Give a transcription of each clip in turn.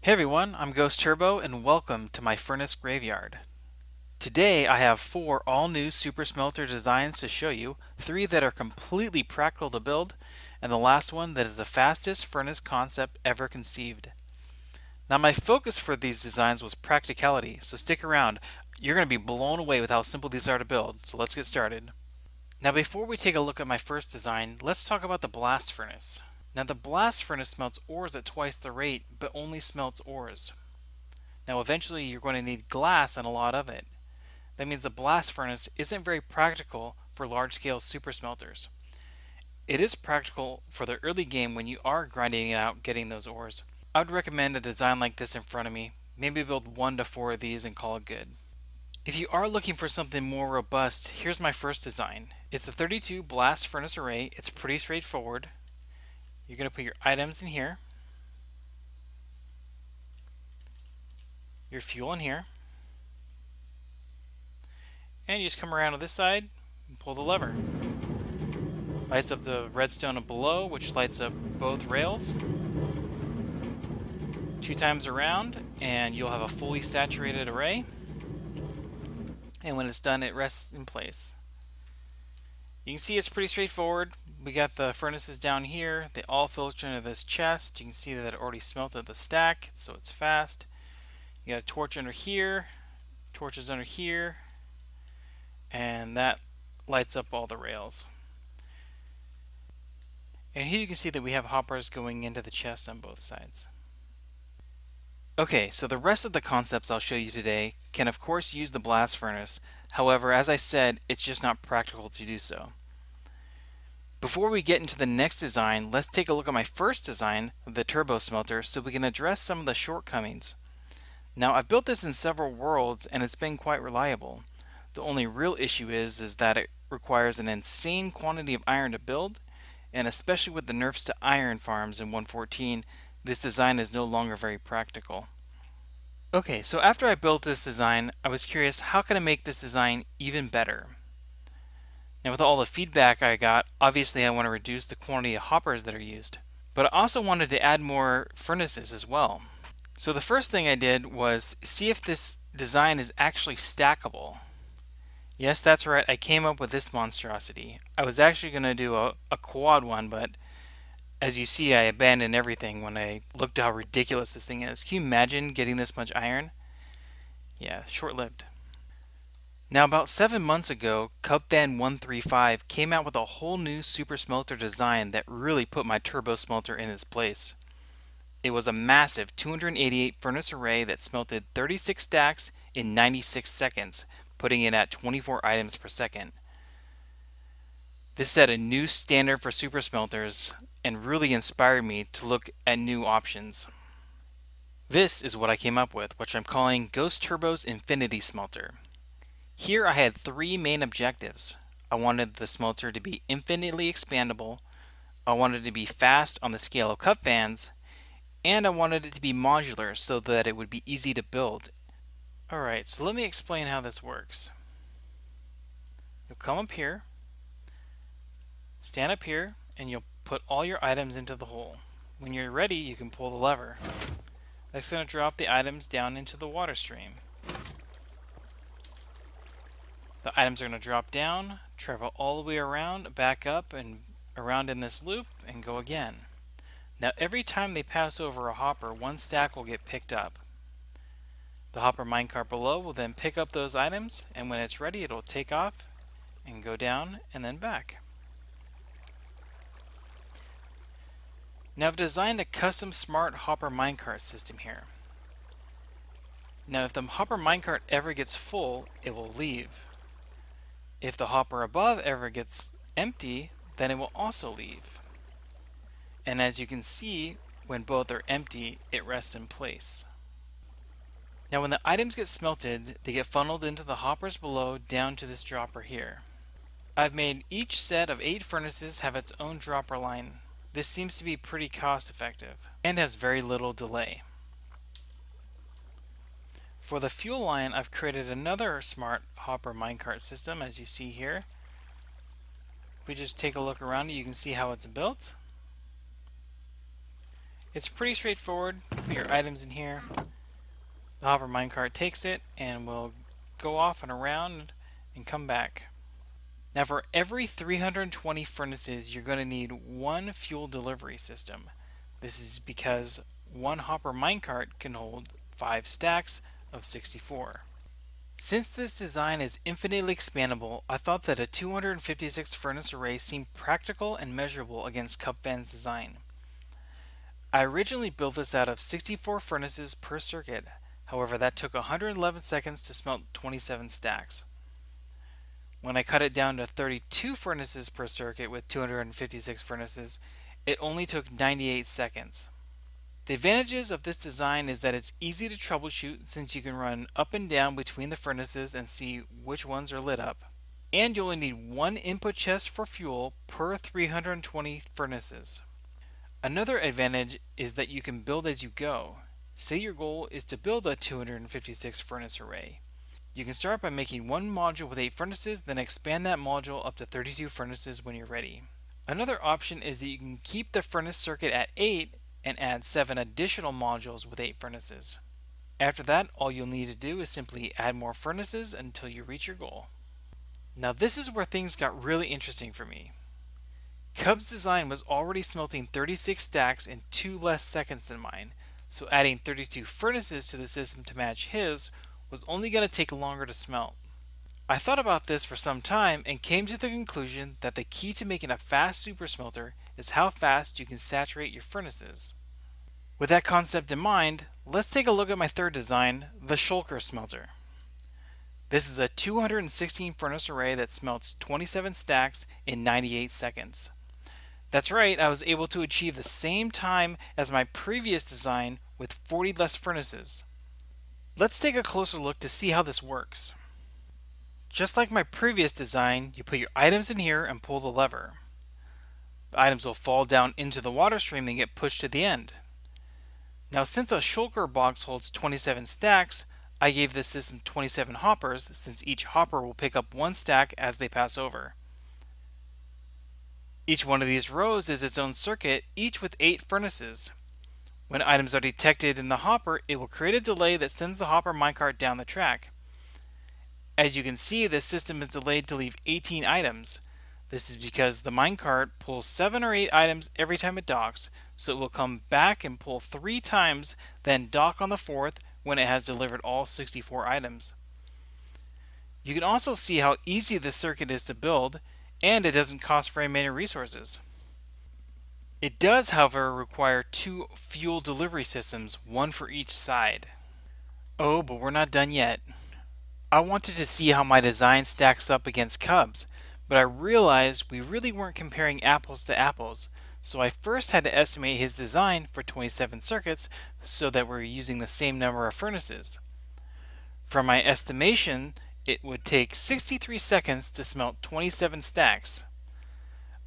Hey everyone, I'm GhostTurbo and welcome to my furnace graveyard. Today I have 4 all-new Super Smelter designs to show you, 3 that are completely practical to build, and the last one that is the fastest furnace concept ever conceived. Now my focus for these designs was practicality, so stick around. You're going to be blown away with how simple these are to build, so let's get started. Now before we take a look at my first design, let's talk about the blast furnace. Now the blast furnace smelts ores at twice the rate, but only smelts ores. Now eventually you're going to need glass and a lot of it. That means the blast furnace isn't very practical for large-scale super smelters. It is practical for the early game when you are grinding it out getting those ores. I would recommend a design like this in front of me. Maybe build 1 to 4 of these and call it good. If you are looking for something more robust, here's my first design. It's a 32 blast furnace array. It's pretty straightforward. You're going to put your items in here, your fuel in here, and you just come around to this side and pull the lever. Lights up the redstone below, which lights up both rails. 2 times around, and you'll have a fully saturated array. And when it's done, it rests in place. You can see it's pretty straightforward. We got the furnaces down here. They all filter into this chest. You can see that it already smelted the stack, so it's fast. You got a torch under here, torches under here, and that lights up all the rails. And here you can see that we have hoppers going into the chest on both sides. Okay, so the rest of the concepts I'll show you today can of course use the blast furnace. However, as I said, it's just not practical to do so. Before we get into the next design, let's take a look at my first design, the turbo smelter, so we can address some of the shortcomings. Now, I've built this in several worlds and it's been quite reliable. The only real issue is that it requires an insane quantity of iron to build, and especially with the nerfs to iron farms in 1.14, this design is no longer very practical. Okay, so after I built this design, I was curious, how can I make this design even better? Now with all the feedback I got, obviously I want to reduce the quantity of hoppers that are used. But I also wanted to add more furnaces as well. So the first thing I did was see if this design is actually stackable. Yes, that's right, I came up with this monstrosity. I was actually going to do a quad one, but as you see, I abandoned everything when I looked at how ridiculous this thing is. Can you imagine getting this much iron? Yeah, short-lived. Now about 7 months ago, Cubfan135 came out with a whole new super smelter design that really put my turbo smelter in its place. It was a massive 288 furnace array that smelted 36 stacks in 96 seconds, putting it at 24 items per second. This set a new standard for super smelters and really inspired me to look at new options. This is what I came up with, which I'm calling GhostTurbo's Infinity Smelter. Here I had 3 main objectives. I wanted the smelter to be infinitely expandable, I wanted it to be fast on the scale of Cubfans, and I wanted it to be modular so that it would be easy to build. Alright, so let me explain how this works. You'll come up here, stand up here, and you'll put all your items into the hole. When you're ready, you can pull the lever. That's going to drop the items down into the water stream. The items are going to drop down, travel all the way around, back up, and around in this loop, and go again. Now every time they pass over a hopper, 1 stack will get picked up. The hopper minecart below will then pick up those items, and when it's ready, it'll take off and go down and then back. Now I've designed a custom smart hopper minecart system here. Now if the hopper minecart ever gets full, it will leave. If the hopper above ever gets empty, then it will also leave. And as you can see, when both are empty, it rests in place. Now when the items get smelted, they get funneled into the hoppers below down to this dropper here. I've made each set of 8 furnaces have its own dropper line. This seems to be pretty cost effective and has very little delay. For the fuel line, I've created another smart hopper minecart system, as you see here. If we just take a look around it, you can see how it's built. It's pretty straightforward. Put your items in here. The hopper minecart takes it and will go off and around and come back. Now for every 320 furnaces, you're going to need one fuel delivery system. This is because one hopper minecart can hold 5 stacks of 64. Since this design is infinitely expandable, I thought that a 256 furnace array seemed practical and measurable against Cupfan's design. I originally built this out of 64 furnaces per circuit, however that took 111 seconds to smelt 27 stacks. When I cut it down to 32 furnaces per circuit with 256 furnaces, it only took 98 seconds. The advantages of this design is that it's easy to troubleshoot since you can run up and down between the furnaces and see which ones are lit up. And you only need one input chest for fuel per 320 furnaces. Another advantage is that you can build as you go. Say your goal is to build a 256 furnace array. You can start by making one module with 8 furnaces, then expand that module up to 32 furnaces when you're ready. Another option is that you can keep the furnace circuit at 8 and add 7 additional modules with 8 furnaces. After that, all you'll need to do is simply add more furnaces until you reach your goal. Now this is where things got really interesting for me. Cub's design was already smelting 36 stacks in 2 less seconds than mine, so adding 32 furnaces to the system to match his was only going to take longer to smelt. I thought about this for some time and came to the conclusion that the key to making a fast super smelter is how fast you can saturate your furnaces. With that concept in mind, let's take a look at my third design, the Shulker Smelter. This is a 216 furnace array that smelts 27 stacks in 98 seconds. That's right, I was able to achieve the same time as my previous design with 40 less furnaces. Let's take a closer look to see how this works. Just like my previous design, you put your items in here and pull the lever. The items will fall down into the water stream and get pushed to the end. Now since a shulker box holds 27 stacks, I gave this system 27 hoppers since each hopper will pick up 1 stack as they pass over. Each one of these rows is its own circuit, each with 8 furnaces. When items are detected in the hopper, it will create a delay that sends the hopper minecart down the track. As you can see, this system is delayed to leave 18 items. This is because the minecart pulls 7 or 8 items every time it docks, so it will come back and pull 3 times, then dock on the 4th when it has delivered all 64 items. You can also see how easy this circuit is to build, and it doesn't cost very many resources. It does, however, require 2 fuel delivery systems, one for each side. Oh, but we're not done yet. I wanted to see how my design stacks up against Cub's, but I realized we really weren't comparing apples to apples, so I first had to estimate his design for 27 circuits so that we're using the same number of furnaces. From my estimation, it would take 63 seconds to smelt 27 stacks.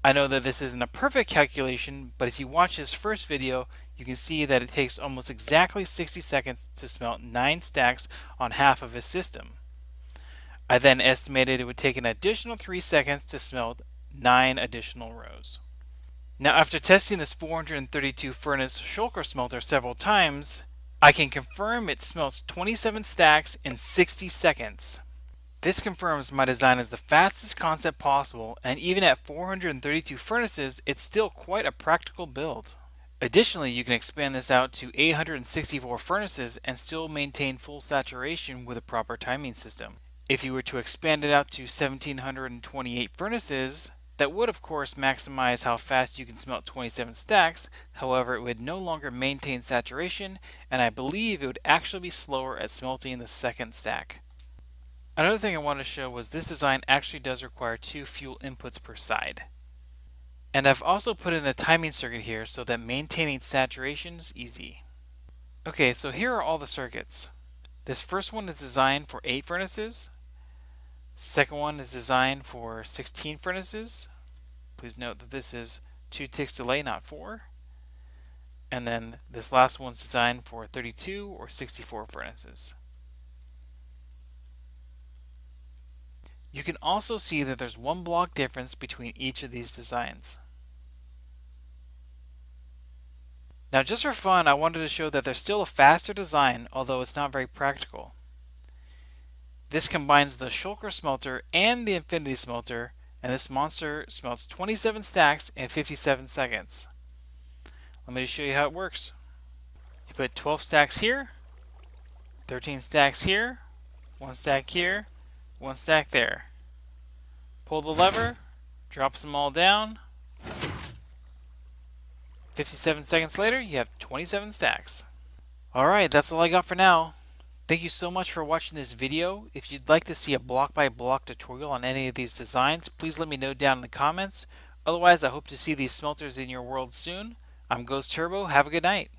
I know that this isn't a perfect calculation, but if you watch his first video, you can see that it takes almost exactly 60 seconds to smelt 9 stacks on half of his system. I then estimated it would take an additional 3 seconds to smelt 9 additional rows. Now after testing this 432 furnace shulker smelter several times, I can confirm it smelts 27 stacks in 60 seconds. This confirms my design is the fastest concept possible, and even at 432 furnaces, it's still quite a practical build. Additionally, you can expand this out to 864 furnaces and still maintain full saturation with a proper timing system. If you were to expand it out to 1728 furnaces, that would of course maximize how fast you can smelt 27 stacks, however it would no longer maintain saturation, and I believe it would actually be slower at smelting the second stack. Another thing I wanted to show was this design actually does require 2 fuel inputs per side. And I've also put in a timing circuit here so that maintaining saturation is easy. Okay, so here are all the circuits. This first one is designed for 8 furnaces. Second one is designed for 16 furnaces. Please note that this is 2 ticks delay, not 4. And then this last one's designed for 32 or 64 furnaces. You can also see that there's 1 block difference between each of these designs. Now just for fun, I wanted to show that there's still a faster design, although it's not very practical. This combines the Shulker Smelter and the Infinity Smelter, and this monster smelts 27 stacks in 57 seconds. Let me just show you how it works. You put 12 stacks here, 13 stacks here, 1 stack here, 1 stack there. Pull the lever, drops them all down. 57 seconds later, you have 27 stacks. Alright, that's all I got for now. Thank you so much for watching this video. If you'd like to see a block-by-block tutorial on any of these designs, please let me know down in the comments. Otherwise, I hope to see these smelters in your world soon. I'm GhostTurbo. Have a good night.